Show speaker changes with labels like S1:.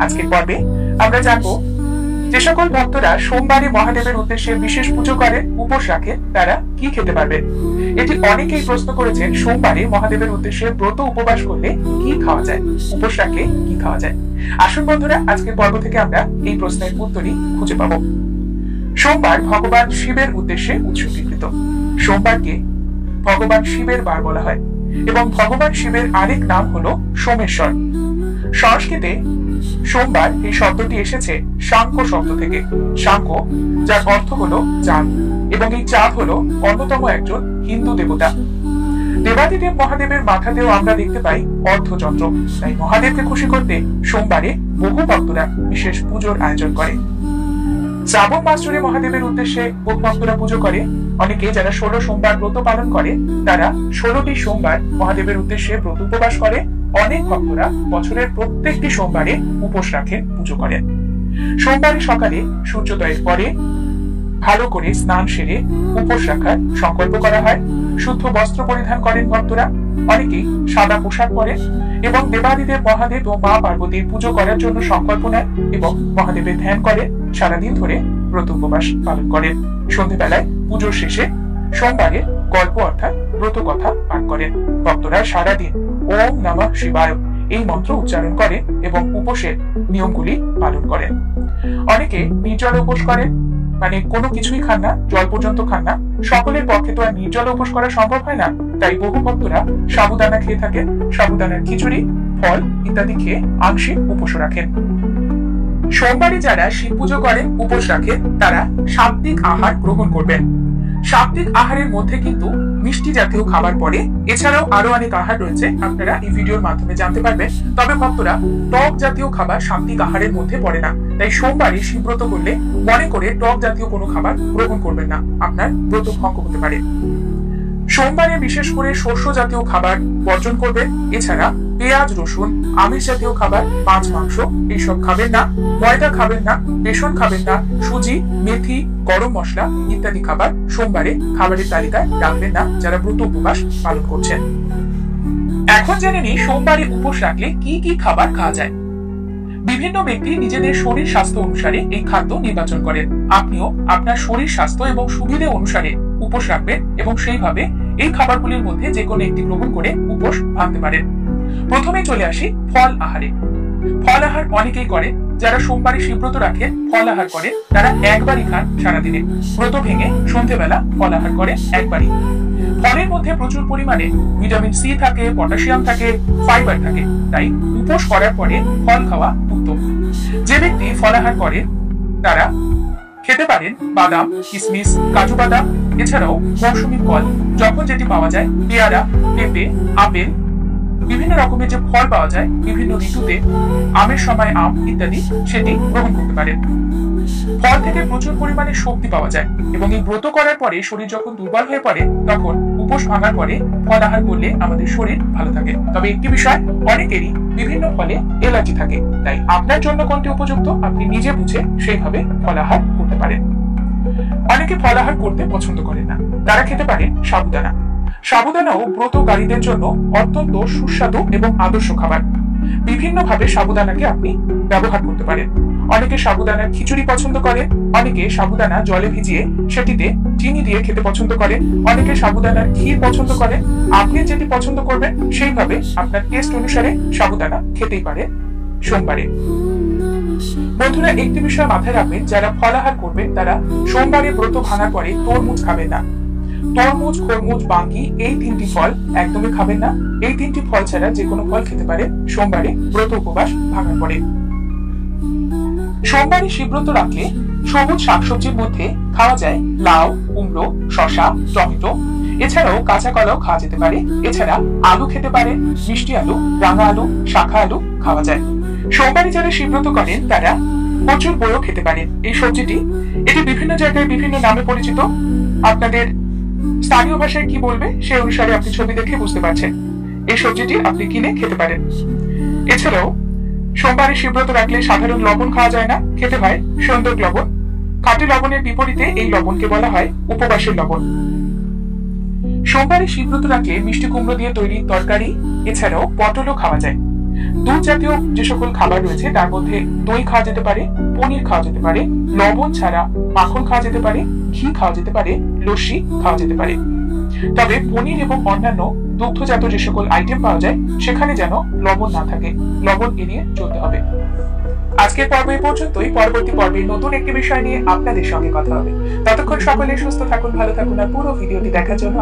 S1: আজকের পর্বে আমরা জানবো যে সকল ভক্তরা সোমবারে মহাদেবের উদ্দেশ্যে বিশেষ পুজো করেন, উপোস রাখেন, তারা কি খেতে পারবেন। এটি অনেকেই প্রশ্ন করেছেন, সোমবারে মহাদেবের উদ্দেশ্যে ব্রত উপবাস করলে কি খাওয়া যায়, উপোস রাখলে কি খাওয়া যায়। আসুন বন্ধুরা, আজকের পর্ব থেকে আমরা এই প্রশ্নের উত্তরই খুঁজে পাব। সোমবার ভগবান শিবের উদ্দেশ্যে উৎসর্গীকৃত। সোমবারকে ভগবান শিবের বার বলা হয় এবং ভগবান শিবের আরেক নাম হলো সোমেশ্বর। সংস্কৃতে সোমবার এই শব্দটি এসেছে শাঙ্ক শব্দ থেকে। শাঙ্ক, যার অর্থ হলো চাঁদ, এবং এই চাঁদ হলো অন্যতম একজন হিন্দু দেবতা। দেবাদিদেব মহাদেবের মাথাতেও আমরা দেখতে পাই অর্ধচন্দ্র। তাই মহাদেবকে খুশি করতে সোমবারে বহু ভক্তরা বিশেষ পুজোর আয়োজন করে। শ্রাবণ মাস জুড়ে মহাদেবের উদ্দেশ্যে বহু ভক্তরা পুজো করে। অনেকে যারা 16 সোমবার ব্রত পালন করে, তারা 16টি সোমবার মহাদেবের উদ্দেশ্যে ব্রত উপবাস করে। অনেক ভক্তরা বছরের প্রত্যেকটি সোমবারে উপোস রাখেন, পুজো করেন। সোমবারে সকালে সূর্যোদয়ের পরে ভালো করে স্নান সেরে উপোস রাখার সংকল্প করা হয়। শুদ্ধ বস্ত্র পরিধান করেন ভক্তরা। অনেকেই সাদা পোশাক পরেন এবং দেবাদিদেব মহাদেব ও মা পার্বতীর পুজো করার জন্য সংকল্প নেয় এবং মহাদেবের ধ্যান করে সারাদিন ধরে ব্রত উপবাস পালন করেন। সন্ধ্যেবেলায় পুজোর শেষে সোমবারের গল্প অর্থাৎ ব্রত কথা পাঠ করেন। ভক্তরা সারাদিন ওম নমঃ শিবায় এই মন্ত্র উচ্চারণ করেন এবং উপোসের নিয়মগুলি পালন করেন। অনেকে নির্জল উপোস করেন, মানে কোনো কিছুই খান না, জল পর্যন্ত খান না। সকলের পক্ষে তো আর নির্জল উপোস করা সম্ভব হয় না, তাই বহু ভক্তরা সাবুদানা খেয়ে থাকেন। সাবুদানার খিচুড়ি, ফল ইত্যাদি খেয়ে আংশিক উপোস রাখেন। সোমবারে যারা শিব পুজো করেন, উপোস রাখেন, তারা সাত্ত্বিক আহার গ্রহণ করবেন। সাত্ত্বিক আহারের মধ্যে কিন্তু মিষ্টি জাতীয় খাবার পড়ে। এছাড়াও আরো অনেক আহার রয়েছে, আপনারা এই ভিডিওর মাধ্যমে জানতে পারবেন। তবে ভক্তরা টক জাতীয় খাবার সাত্ত্বিক আহারের মধ্যে পড়ে না। তাই সোমবারে শিবব্রত করলে মনে করে টক জাতীয় কোনো খাবার গ্রহণ করবেন না, আপনার ব্রত ভঙ্গ হতে পারে। সোমবারে বিশেষ করে শস্য জাতীয় খাবার বর্জন করবেন। এছাড়া পেঁয়াজ, রসুন, আমিষ জাতীয় খাবার, মাছ, মাংস এইসব খাবেন না। ময়দা খাবেন না, বেসন খাবেন না, সুজি, মেথি, গরম মশলা ইত্যাদি খাবার সোমবারে খাবারের তালিকায় রাখবেন না যারা ব্রত উপবাস পালন করছেন। এখন জেনে নিই সোমবারে উপোস রাখলে কি কি খাবার খাওয়া যায়। বিভিন্ন ব্যক্তি নিজেদের শরীর স্বাস্থ্য অনুসারে এই খাদ্য নির্বাচন করেন। আপনিও আপনার শরীর স্বাস্থ্য এবং সুবিধে অনুসারে উপোস রাখবেন এবং সেইভাবে এই খাবারগুলির মধ্যে যে কোনো একটি গ্রহণ করে উপোস ভাঙতে পারেন। প্রথমে চলে আসি ফল আহারে। ফল আহার অনেকেই করেন। যারা সোমবারে শিবব্রত রাখেন, ফল আহার করেন, তারা একবারই খান সারাদিনে। ব্রত ভেঙে সন্ধ্যেবেলা ফল আহার করে একবারই। ফলের মধ্যে প্রচুর পরিমাণে ভিটামিন সি থাকে, পটাশিয়াম থাকে, ফাইবার থাকে, তাই উপোস করার পরে ফল খাওয়া উত্তম। যে ব্যক্তি ফল আহার করেন তারা খেতে পারেন বাদাম, কিশমিশ, কাজু বাদাম, এছাড়াও মৌসুমী ফল, যখন যেটি পাওয়া যায়, পেয়ারা, পেঁপে, আপেল, বিভিন্ন রকমের যে ফল পাওয়া যায় বিভিন্ন ঋতুতে, আমের সময় আম ইত্যাদি, সেটি গ্রহণ করতে পারেন। ফল থেকে প্রচুর পরিমাণে শক্তি পাওয়া যায় এবং এই ব্রত করার পরে শরীর যখন দুর্বল হয়ে পড়ে, তখন উপোস ভাঙার পরে ফল আহার করলে আমাদের শরীর ভালো থাকে। তবে একটি বিষয়, অনেকেরই বিভিন্ন ফলে অ্যালার্জি থাকে, তাই আপনার জন্য কোনটি উপযুক্ত আপনি নিজে বুঝে সেইভাবে ফল আহার করতে পারেন। অনেকে ফল আহার করতে পছন্দ করেন না, তারা খেতে পারেন সাবুদানা। সাবুদানাও ব্রতকারীদের জন্য অত্যন্ত সুস্বাদু এবং আদর্শ খাবার। বিভিন্ন ভাবে সাবুদানাকে আপনি ব্যবহার করতে পারেন। অনেকে সাবুদানার খিচুড়ি পছন্দ করে, অনেকে সাবুদানা জলে ভিজিয়ে সেটিতে চিনি দিয়ে খেতে পছন্দ করে, অনেকে সাবুদানার ক্ষীর পছন্দ করে। আপনি যেটি পছন্দ করবেন সেইভাবে আপনার টেস্ট অনুসারে সাবুদানা খেতেই পারে সোমবারে। বন্ধুরা, একটি বিষয় মাথায় রাখবেন, যারা ফল আহার করবেন তারা সোমবারে ব্রত ভাঙার পরে তরমুজ খাবেন না। তরমুজ, খরমুজ, বাঙ্গি এই তিনটি ফল একদমই খাবেন না। এই তিনটি ফল ছাড়া যে কোনো ফল খেতে পারে সোমবারে ব্রত উপবাস ভাঙার পরে। সোমবারে শিবব্রত রাখলে সবুজ শাকসবজির মধ্যে খাওয়া যায় লাউ, কুমড়ো, শসা, টমেটো, এছাড়াও কাঁচা কলাও খাওয়া যেতে পারে। এছাড়া আলু খেতে পারে, মিষ্টি আলু, রাঙা আলু, শাখা আলু খাওয়া যায়। সোমবারে যারা শিবব্রত করেন তারা প্রচুর বইও খেতে পারেন। এই সবজিটি, এটি বিভিন্ন জায়গায় বিভিন্ন নামে পরিচিত। আপনাদের স্থানীয় ভাষায় কি বলবে সে অনুসারে আপনি ছবি দেখে বুঝতে পারছেন। এই সবজিটি আপনি কিনে খেতে পারেন। এছাড়াও সোমবারে শিবব্রত রাখলে সাধারণ লবণ খাওয়া যায় না, খেতে হয় সন্দক লবণ। খাঁটি লবণের বিপরীতে এই লবণকে বলা হয় উপবাসের লবণ। সোমবারে শিবব্রত রাখলে মিষ্টি কুমড়ো দিয়ে তৈরি তরকারি, এছাড়াও পটলও খাওয়া যায়। দুধ জাতীয় যে সকল খাবার রয়েছে তার মধ্যে দই খাওয়া যেতে পারে, পনির খাওয়া যেতে পারে, লবণ ছাড়া মাখন খাওয়া যেতে পারে, ঘি খাওয়া যেতে পারে, লস্যি খাওয়া যেতে পারে। তবে পনির এবং অন্যান্য দুগ্ধজাত যে সকল আইটেম পাওয়া যায় সেখানে যেন লবণ না থাকে, লবণ এড়িয়ে চলতে হবে। আজকের পর্ব এই পর্যন্তই। পরবর্তী পর্বে নতুন একটি বিষয় নিয়ে আপনাদের সঙ্গে কথা হবে। ততক্ষণ সকলে সুস্থ থাকুন, ভালো থাকুন, আর পুরো ভিডিওটি দেখার জন্য